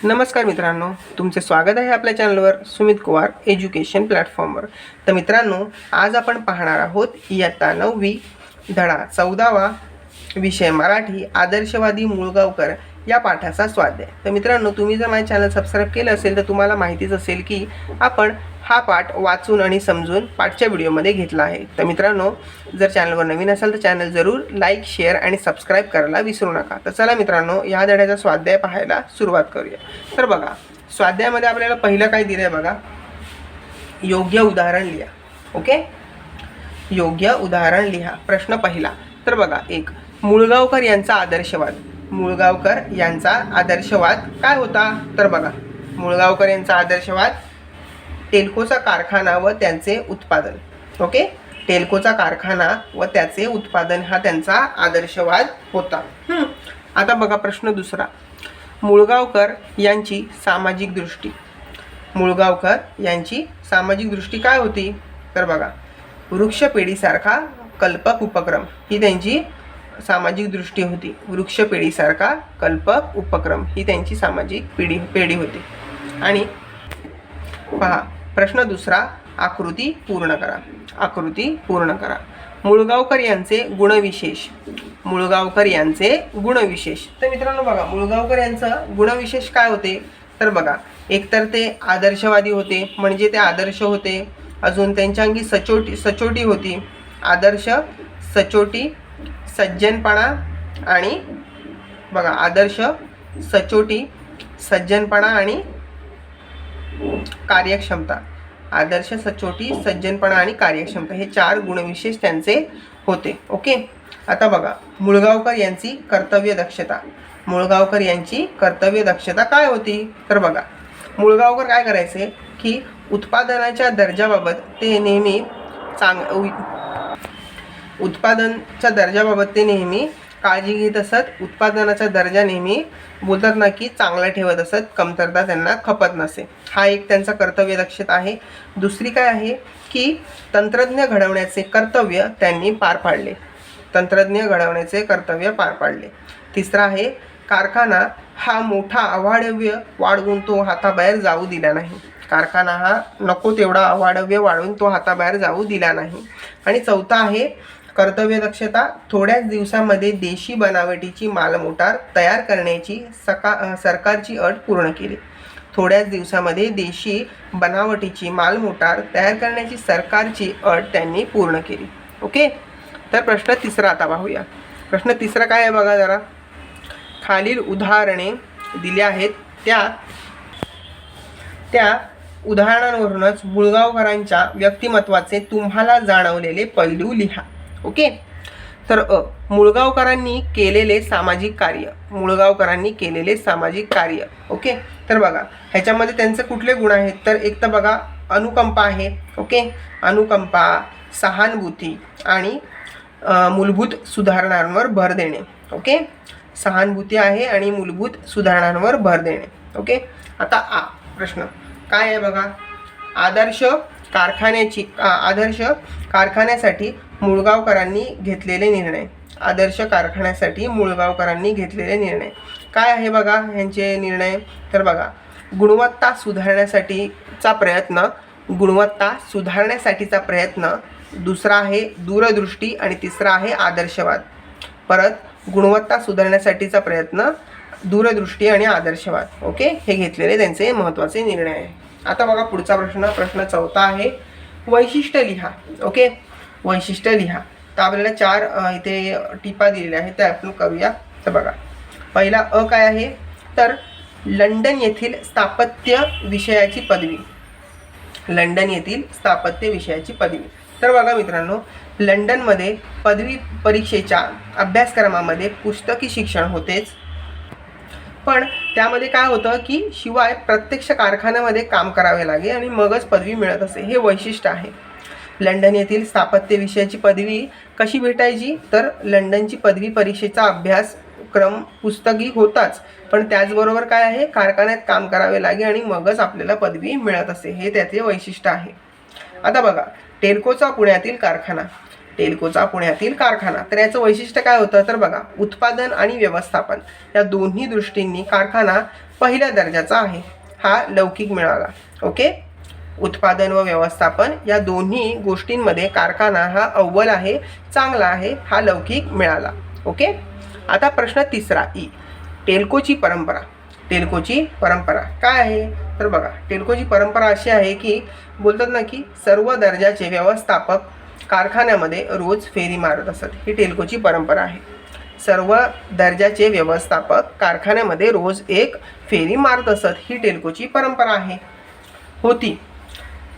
नमस्कार मित्रांनो, तुमचे स्वागत आहे आपल्या चॅनलवर सुमित कुमार एज्युकेशन प्लॅटफॉर्मवर। तर मित्रांनो, आज आपण पाहणार आहोत इयत्ता 9वी धडा 14वा विषय मराठी आदर्शवादी मुळगावकर या पाठाचा स्वाध्याय। तर मित्रांनो, तुम्ही जर माझे चॅनल सबस्क्राइब केलं असेल तर तुम्हाला माहितीच असेल की आपण हा पाठ वाचून आणि समजून पाठच्या व्हिडिओमध्ये घेतला आहे। तर मित्रांनो, जर चॅनलवर नवीन असाल तर चॅनल जरूर लाईक, शेअर आणि सबस्क्राइब करायला विसरू नका। तर चला मित्रांनो, या धड्याचा स्वाध्याय पाहायला सुरुवात करूया। तर बघा, स्वाध्यायामध्ये आपल्याला पहिलं काय दिलं आहे बघा, योग्य उदाहरण लिहा। ओके, योग्य उदाहरण लिहा। प्रश्न पहिला, तर बघा, एक, मुळगावकर यांचा आदर्शवाद। मुळगावकर यांचा आदर्शवाद काय होता? तर बघा, मुळगावकर यांचा आदर्शवाद टेल्कोचा कारखाना व त्यांचे उत्पादन। ओके, टेल्कोचा कारखाना व त्याचे उत्पादन हा त्यांचा आदर्शवाद होता। आता बघा प्रश्न दुसरा, मुळगावकर यांची सामाजिक दृष्टी। मुळगावकर यांची सामाजिक दृष्टी काय होती? तर बघा, वृक्षपेढीसारखा कल्पक उपक्रम ही त्यांची सामाजिक दृष्टी होती। वृक्षपेढीसारखा कल्पक उपक्रम ही त्यांची सामाजिक पेढी होती। आणि पहा प्रश्न दुसरा, आकृती पूर्ण करा। आकृती पूर्ण करा। मुळगावकर यांचे गुणविशेष। मुळगावकर यांचे गुणविशेष। तर मित्रांनो बघा, मुळगावकर यांचं गुणविशेष काय होते? तर बघा, एकतर ते आदर्शवादी होते, म्हणजे ते आदर्श होते। अजून त्यांच्या अंगी सचोटी होती। आदर्श, सचोटी, सज्जनपणा आणि बघा, आदर्श, सचोटी, सज्जनपणा आणि कार्यक्षमता। आदर्श, सचोटी, सज्जनपणा आणि कार्यक्षमता हे 4 गुणविशेष त्यांचे होते। ओके, आता बघा, मुळगावकर यांची कर्तव्य दक्षता। मुळगावकर यांची कर्तव्य दक्षता काय होती? तर बघा, मुळगावकर काय करायचे की उत्पादनाच्या दर्जाबाबत ते नेहमी उत्पादनाच्या दर्जाबाबत ते नेहमी काळजी घेत असत। उत्पादनाचा दर्जा नेहमी बोलतात ना की चांगला ठेवत असत, कमतरता त्यांना खपत नसे। हा एक त्यांचा कर्तव्य दक्षता आहे। दुसरी काय आहे की तंत्रज्ञ घडवण्याचे कर्तव्य त्यांनी पार पाडले। तंत्रज्ञ घडवण्याचे कर्तव्य पार पाडले। तिसरा आहे, कारखाना हा मोठा अवाढव्य वाढवून तो हाताबाहेर जाऊ दिला नाही। कारखाना हा नको तेवढा अवाढव्य वाढवून तो हाताबाहेर जाऊ दिला नाही। आणि चौथा आहे, कर्तव्य दक्षता थोड्याच दिवसामध्ये देशी बनावटीची मालमोटार तयार करण्याची सरकारची अट पूर्ण केली। थोड्याच दिवसामध्ये देशी बनावटीची मालमोटार तयार करण्याची सरकारची अट त्यांनी पूर्ण केली। ओके, तर प्रश्न तिसरा आता पाहूया। प्रश्न तिसरा काय आहे बघा जरा, खालील उदाहरणे दिली आहेत, त्या उदाहरणांवरूनच मुळगावकरांच्या व्यक्तिमत्वाचे तुम्हाला जाणवलेले पैलू लिहा। ओके, तर मुळगावकरांनी केलेले सामाजिक कार्य। मुळगावकरांनी केलेले सामाजिक कार्य। ओके, तर बघा, ह्याच्यामध्ये त्यांचे कुठले गुण आहेत? तर एक तर बघा, अनुकंपा आहे। ओके, अनुकंपा, सहानुभूती आणि मूलभूत सुधारणांवर भर देणे। ओके, सहानुभूती आहे आणि मूलभूत सुधारणांवर भर देणे। ओके, आता प्रश्न काय आहे बघा, आदर्श कारखान्यासाठी मुळगावकरांनी घेतलेले निर्णय। आदर्श कारखान्यासाठी मुळगावकरांनी घेतलेले निर्णय काय आहे बघा ह्यांचे निर्णय? तर बघा, गुणवत्ता सुधारण्यासाठीचा प्रयत्न। दुसरा आहे दूरदृष्टी आणि तिसरा आहे आदर्शवाद। परत, गुणवत्ता सुधारण्यासाठीचा प्रयत्न, दूरदृष्टी आणि आदर्शवाद। ओके, हे घेतलेले त्यांचे महत्त्वाचे निर्णय आहे। आता बघा पुढचा प्रश्न चौथा आहे, वैशिष्ट्य लिहा। ओके, वैशिष्ट्य लिहा। तर आपल्याला 4 इथे टिपा दिलेल्या आहेत, त्या आपण करूया। तर बघा, पहिला काय आहे? तर लंडन येथील स्थापत्य विषयाची पदवी। लंडन येथील स्थापत्य विषयाची पदवी। तर बघा मित्रांनो, लंडनमध्ये पदवी परीक्षेच्या अभ्यासक्रमामध्ये पुस्तकी शिक्षण होतेच, पण त्यामध्ये काय होतं की शिवाय प्रत्यक्ष कारखान्यामध्ये काम करावे लागे आणि मगच पदवी मिळत असे। हे वैशिष्ट्य आहे। लंडन येथील स्थापत्य विषयाची पदवी कशी भेटायची? तर लंडनची पदवी परीक्षेचा अभ्यासक्रम पुस्तकी होताच, पण त्याचबरोबर काय आहे, कारखान्यात काम करावे लागे आणि मगच आपल्याला पदवी मिळत असे। हे त्याचे वैशिष्ट्य आहे। आता बघा, टेल्कोचा पुण्यातील कारखाना। टेल्कोचा पुण्यातील कारखाना, तर याचं वैशिष्ट्य काय होतं? तर बघा, उत्पादन आणि व्यवस्थापन या दोन्ही दृष्टींनी कारखाना पहिल्या दर्जाचा आहे, हा लौकिक मिळाला. ओके, उत्पादन व व्यवस्थापन या दोन्ही गोष्टींमध्ये कारखाना हा अव्वल आहे, चांगला आहे, हा लौकिक मिळाला. ओके, आता प्रश्न तिसरा ई, टेल्कोची परंपरा. टेल्कोची परंपरा काय आहे तर बघा, टेल्कोची परंपरा अशी आहे की बोलतात ना की सर्व दर्जाचे व्यवस्थापक कारखान्यामध्ये रोज फेरी मारत असत. ही टेल्कोची परंपरा आहे. सर्व दर्जाचे व्यवस्थापक कारखान्यामध्ये रोज एक फेरी मारत असत, ही टेल्कोची परंपरा आहे होती.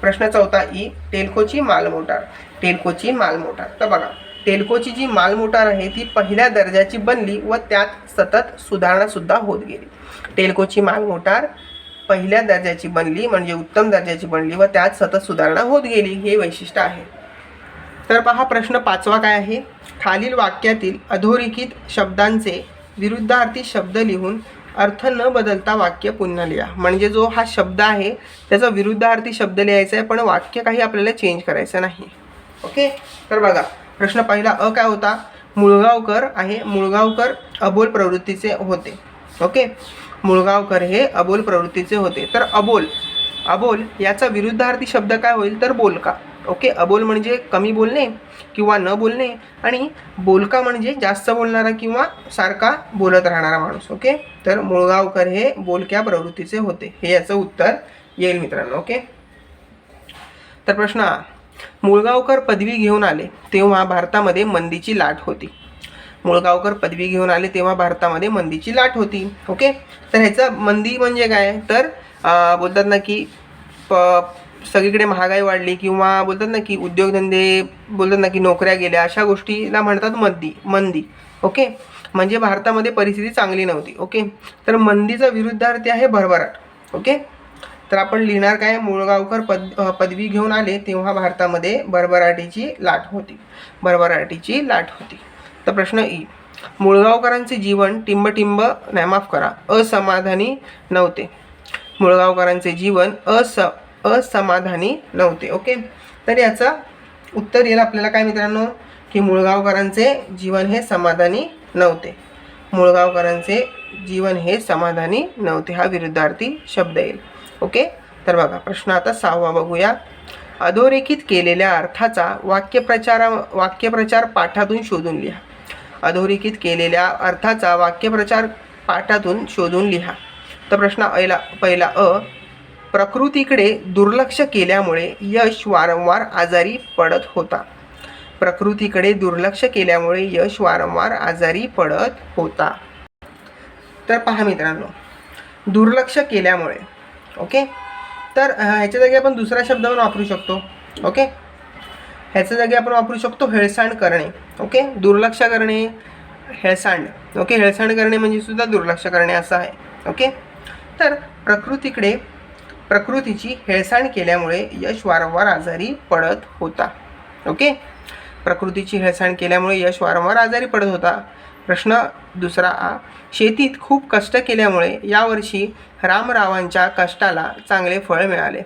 प्रश्न चौथा ई, टेल्कोची मालमोटार. टेल्कोची मालमोटार. तर बघा, टेल्कोची जी मालमोटार आहे ती पहिल्या दर्जाची बनली व त्यात सतत सुधारणा सुद्धा होत गेली. टेल्कोची मालमोटार पहिल्या दर्जाची बनली म्हणजे उत्तम दर्जाची बनली व त्यात सतत सुधारणा होत गेली, हे वैशिष्ट्य आहे. तर पहा प्रश्न पाचवा काय आहे, खालील वाक्यातील अधोरेखित शब्दांचे विरुद्धार्थी शब्द लिहून अर्थ न बदलता वाक्य पुन्हा लिहा. म्हणजे जो हा शब्द आहे त्याचा विरुद्धार्थी शब्द लिहायचा आहे, पण वाक्य काही आपल्याला चेंज करायचं नाही. ओके, तर बघा प्रश्न पहिला अ काय होता, मुळगावकर आहे, मुळगावकर अबोल प्रवृत्तीचे होते. ओके, मुळगावकर हे अबोल प्रवृत्तीचे होते. तर अबोल, अबोल याचा विरुद्धार्थी शब्द काय होईल तर बोलका. ओके, अबोल म्हणजे कमी बोलणे किंवा न बोलणे आणि बोलका म्हणजे जास्त बोलणारा किंवा सारखा बोलत राहणारा माणूस. ओके, तर मुळगावकर हे बोलक्या प्रवृत्तीचे होते, हे याचं उत्तर येईल मित्रांनो. ओके, तर प्रश्न आ, मुळगावकर पदवी घेऊन आले तेव्हा भारतामध्ये मंदीची लाट होती. मुळगावकर पदवी घेऊन आले तेव्हा भारतामध्ये मंदीची लाट होती. ओके, तर ह्याचं मंदी म्हणजे काय तर बोलतात ना की सगळीकडे महागाई वाढली किंवा बोलतात ना की उद्योगधंदे बोलतात ना की नोकऱ्या गेल्या, अशा गोष्टीला म्हणतात मंदी. ओके, म्हणजे भारतामध्ये परिस्थिती चांगली नव्हती. ओके, तर मंदीचा विरुद्धार्थी आहे भरभराट. ओके, तर आपण लिहिणार काय, मुळगावकर पदवी घेऊन आले तेव्हा भारतामध्ये भरभराटीची लाट होती. भरभराटीची लाट होती. तर प्रश्न ई, मुळगावकरांचे जीवन टिंबटिंब नाही माफ करा असमाधानी नव्हते. मुळगावकरांचे जीवन असमाधानी नव्हते. ओके, तर याचा उत्तर येईल आपल्याला काय मित्रांनो की मुळगावकरांचे जीवन हे समाधानी नव्हते. मुळगावकरांचे जीवन हे समाधानी नव्हते, हा विरुद्धार्थी शब्द येईल. ओके, तर बघा प्रश्न आता सहावा बघूया. अधोरेखित केलेल्या अर्थाचा वाक्यप्रचार पाठातून शोधून लिहा. अधोरेखित केलेल्या अर्थाचा वाक्यप्रचार पाठातून शोधून लिहा. तर प्रश्न पहिला अ, प्रकृतीकडे दुर्लक्ष केल्यामुळे यश वारंवार आजारी पडत होता. प्रकृतीकडे दुर्लक्ष केल्यामुळे यश वारंवार आजारी पडत होता. तर पहा मित्रांनो, दुर्लक्ष केल्यामुळे. ओके, तर ह्याच्या जागी आपण दुसरा शब्द पण वापरू शकतो. ओके, ह्याच्या जागी आपण वापरू शकतो हेळसांड करणे. ओके, दुर्लक्ष करणे, हेळसांड. ओके, हेळसांड करणे म्हणजे सुद्धा दुर्लक्ष करणे असं आहे. ओके, तर प्रकृतीची हेळसांड केल्यामुळे यश वारंवार आजारी पडत होता. ओके, प्रकृतीची हेळसांड केल्यामुळे यश वारंवार आजारी पडत होता. प्रश्न दुसरा आ, शेतीत खूप कष्ट केल्यामुळे यावर्षी रामरावांच्या कष्टाला चांगले फळ मिळाले.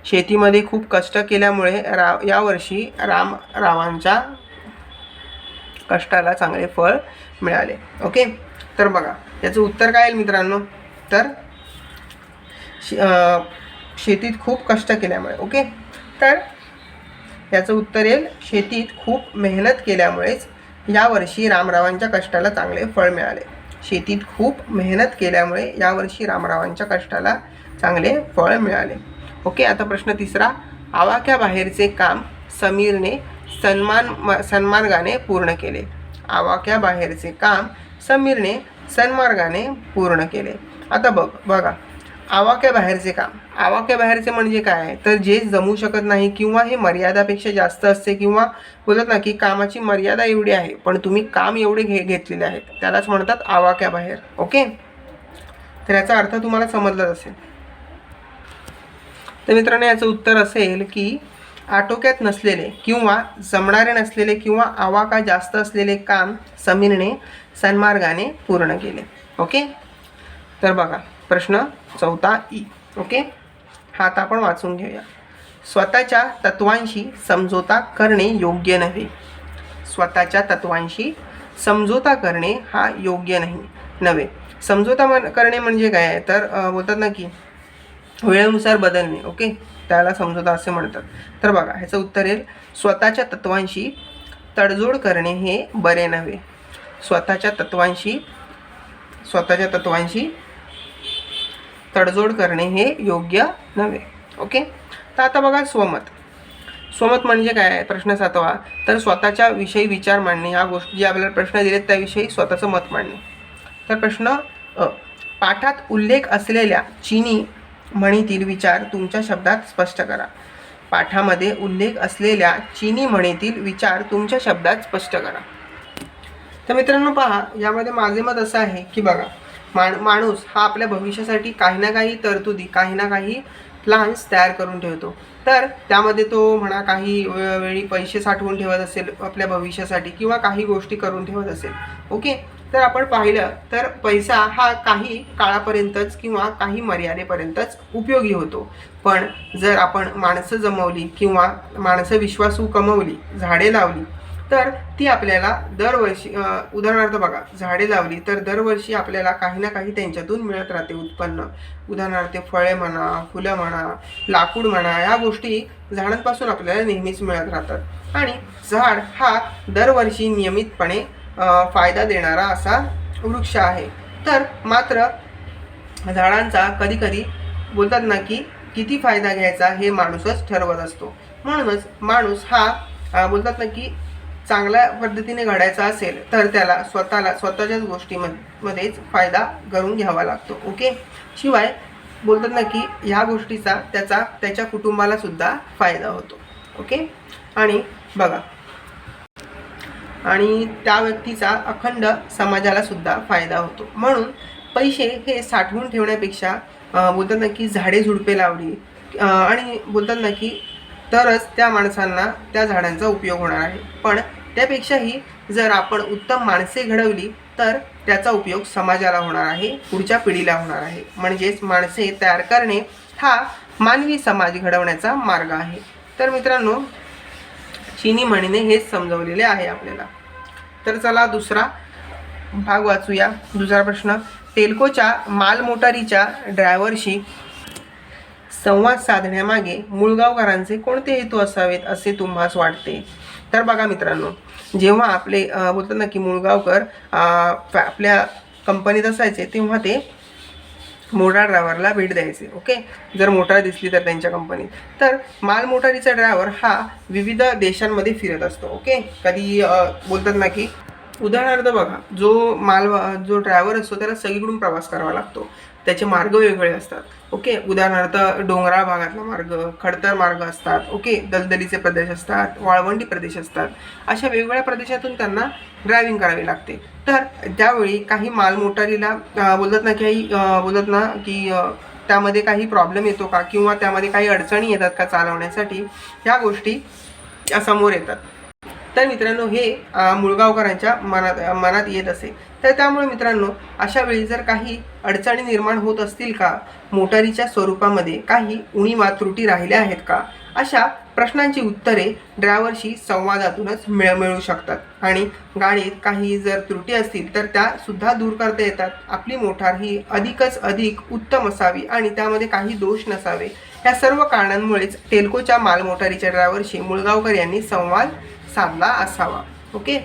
शेतीमध्ये खूप कष्ट केल्यामुळे यावर्षी रामरावांच्या कष्टाला चांगले फळ मिळाले. ओके, तर बघा याचं उत्तर काय येईल मित्रांनो तर शेतीत खूप कष्ट केल्यामुळे. ओके, तर याचं उत्तर येईल शेतीत खूप मेहनत केल्यामुळेच यावर्षी रामरावांच्या कष्टाला चांगले फळ मिळाले. शेतीत खूप मेहनत केल्यामुळे यावर्षी रामरावांच्या कष्टाला चांगले फळ मिळाले. ओके, आता प्रश्न तिसरा, आवाक्याबाहेरचे काम समीरने सन्मार्गाने पूर्ण केले. आवाक्याबाहेरचे काम समीरने सन्मार्गाने पूर्ण केले. आता बघा आवाक्याबाहेरचे काम, आवाक्याबाहेरचे म्हणजे काय तर जे जमू शकत नाही किंवा हे मर्यादापेक्षा जास्त असते किंवा बोलत ना की कामाची मर्यादा एवढी आहे पण तुम्ही काम एवढे घेतलेले आहेत त्यालाच म्हणतात आवाक्याबाहेर. ओके, तर याचा अर्थ तुम्हाला समजलाच असेल. तर मित्रांनो याचं उत्तर असेल की आटोक्यात नसलेले किंवा जमणारे नसलेले किंवा आवाका जास्त असलेले काम समीरने सन्मार्गाने पूर्ण केले. ओके, तर बघा प्रश्न चौथा ई. ओके, हा आता आपण वाचून घेऊया. स्वतःच्या तत्वांशी समझोता करणे योग्य नव्हे. स्वतःच्या तत्वांशी समझोता करणे हा योग्य नव्हे. करणे म्हणजे काय आहे तर बोलतात ना की वेळेनुसार बदलणे. ओके, त्याला समझोता असे म्हणतात. तर बघा ह्याचं उत्तर येईल स्वतःच्या तत्वांशी तडजोड करणे हे बरे नव्हे. स्वतःच्या तत्वांशी तडजोड करणे हे योग्य नव्हे. ओके, तर आता बघा स्वमत म्हणजे काय आहे. प्रश्न 7वा, तर स्वतःच्या विषयी विचार मांडणे. ह्या गोष्टी जे आपल्याला प्रश्न दिलेत त्याविषयी स्वतःचं मत मांडणे. तर प्रश्न पाठात उल्लेख असलेल्या चीनी म्हणीतील विचार तुमच्या शब्दात स्पष्ट करा. पाठामध्ये उल्लेख असलेल्या चीनी म्हणीतील विचार तुमच्या शब्दात स्पष्ट करा. तर मित्रांनो पहा, यामध्ये माझे मत असं आहे की बघा माणूस हा आपल्या भविष्यासाठी काही ना काही तरतुदी, काही ना काही प्लॅन्स तयार करून ठेवतो. तर त्यामध्ये तो म्हणा काही वेळी पैसे साठवून ठेवत असेल आपल्या भविष्यासाठी किंवा काही गोष्टी करून ठेवत असेल. ओके, तर आपण पाहिलं तर पैसा हा काही काळापर्यंतच किंवा काही मर्यादेपर्यंतच उपयोगी होतो. पण जर आपण माणसं जमवली किंवा माणसं विश्वासू कमवली, झाडे लावली, तर ती आपल्याला दरवर्षी उदाहरणार्थ बघा झाडे लावली तर दरवर्षी आपल्याला काही ना काही त्यांच्यातून मिळत राहते उत्पन्न. उदाहरणार्थ फळे म्हणा, फुलं म्हणा, लाकूड म्हणा, या गोष्टी झाडांपासून आपल्याला नेहमीच मिळत राहतात. आणि झाड हा दरवर्षी नियमितपणे फायदा देणारा असा वृक्ष आहे. तर मात्र झाडांचा कधी कधी बोलतात ना की किती फायदा घ्यायचा हे माणूसच ठरवत असतो. म्हणूनच माणूस हा बोलतात ना की चांगल्या पद्धतीने घडायचा असेल तर त्याला स्वतःच्याच गोष्टीमध्येच फायदा करून घ्यावा लागतो. ओके, शिवाय बोलतात ना की ह्या गोष्टीचा त्याच्या कुटुंबाला सुद्धा फायदा होतो. ओके, आणि बघा आणि त्या व्यक्तीचा अखंड समाजाला सुद्धा फायदा होतो. म्हणून पैसे हे साठवून ठेवण्यापेक्षा बोलतात ना की झाडे झुडपे लावली आणि बोलतात ना की तरच त्या माणसांना त्या झाडांचा उपयोग होणार आहे. पण त्यापेक्षाही जर आपण उत्तम माणसे घडवली तर त्याचा उपयोग समाजाला होणार आहे, पुढच्या पिढीला होणार आहे. म्हणजेच माणसे तयार करणे हा मानवी समाज घडवण्याचा मार्ग आहे. तर मित्रांनो, चीनी म्हणीने हेच समजवलेले आहे आपल्याला. तर चला दुसरा भाग वाचूया. दुसरा प्रश्न, टेल्कोच्या मालमोटारीच्या ड्रायव्हरशी संवाद साधण्यामागे मूळगावकरांचे कोणते हेतू असावेत असे तुम्हास वाटते. तर बघा मित्रांनो, जेव्हा आपले बोलतात ना की मूळगावकर आपल्या कंपनीत असायचे तेव्हा ते मोटार ड्रायव्हरला भेट द्यायचे. ओके, जर मोटार दिसली तर त्यांच्या कंपनीत. तर मालमोटारीचा ड्रायव्हर हा विविध देशांमध्ये फिरत असतो. ओके, कधी बोलतात ना की उदाहरणार्थ बघा जो ड्रायव्हर असतो त्याला सगळीकडून प्रवास करावा लागतो. त्याचे मार्ग वेगवेगळे असतात. ओके, उदाहरणार्थ डोंगराळ भागातला मार्ग, खडतर मार्ग असतात. ओके, दलदलीचे प्रदेश असतात, वाळवंटी प्रदेश असतात. अशा वेगवेगळ्या प्रदेशातून त्यांना ड्रायव्हिंग करावी लागते. तर त्यावेळी काही मालमोटारीला बोलतात ना की त्यामध्ये काही प्रॉब्लेम येतो का किंवा त्यामध्ये काही अडचणी येतात का चालवण्यासाठी, ह्या गोष्टी समोर येतात. तर मित्रांनो, हे मूळगावकरांच्या मनात येत असे. तर त्यामुळे मित्रांनो, अशा वेळी जर काही अडचणी निर्माण होत असतील का, मोटारीच्या स्वरूपामध्ये काही उणीवा त्रुटी राहिल्या आहेत का, अशा प्रश्नांची उत्तरे ड्रायव्हरशी संवादातूनच मिळू शकतात. आणि गाडीत काही जर त्रुटी असतील तर त्या सुद्धा दूर करता येतात. आपली मोटार ही अधिक उत्तम असावी आणि त्यामध्ये काही दोष नसावे, या सर्व कारणांमुळेच टेल्कोच्या मालमोटारीच्या ड्रायव्हरशी मूळगावकर यांनी संवाद साधला असावा. ओके,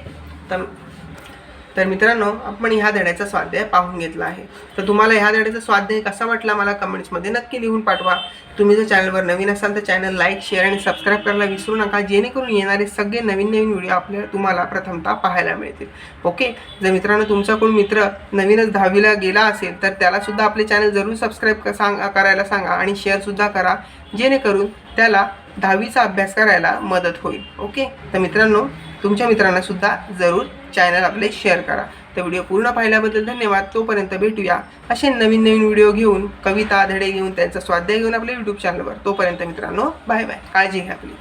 तर मित्रांनो, आपण ह्या धड्याचा स्वाध्याय पाहून घेतला आहे. तर तुम्हाला ह्या धड्याचा स्वाध्याय कसा वाटला मला कमेंट्समध्ये नक्की लिहून पाठवा. तुम्ही जर चॅनलवर नवीन असाल तर चॅनल लाईक, शेअर आणि सबस्क्राईब करायला विसरू नका, जेणेकरून येणारे सगळे नवीन व्हिडिओ तुम्हाला प्रथमतः पाहायला मिळतील. ओके, जर मित्रांनो तुमचा कोण मित्र नवीनच 10वीला गेला असेल तर त्यालासुद्धा आपले चॅनल जरूर सबस्क्राईब करायला सांगा आणि शेअरसुद्धा करा, जेणेकरून त्याला 10वीचा अभ्यास करायला मदत होईल. ओके, तर मित्रांनो, तुमच्या मित्रांना सुद्धा जरूर चॅनल आपले शेअर करा. तर व्हिडिओ पूर्ण पाहिल्याबद्दल धन्यवाद. तोपर्यंत भेटूया असे नवीन व्हिडिओ घेऊन, कविता, धडे घेऊन, त्यांचा स्वाध्याय घेऊन आपल्या यूट्यूब चॅनलवर. तोपर्यंत मित्रांनो, बाय बाय. काळजी घ्या आपली.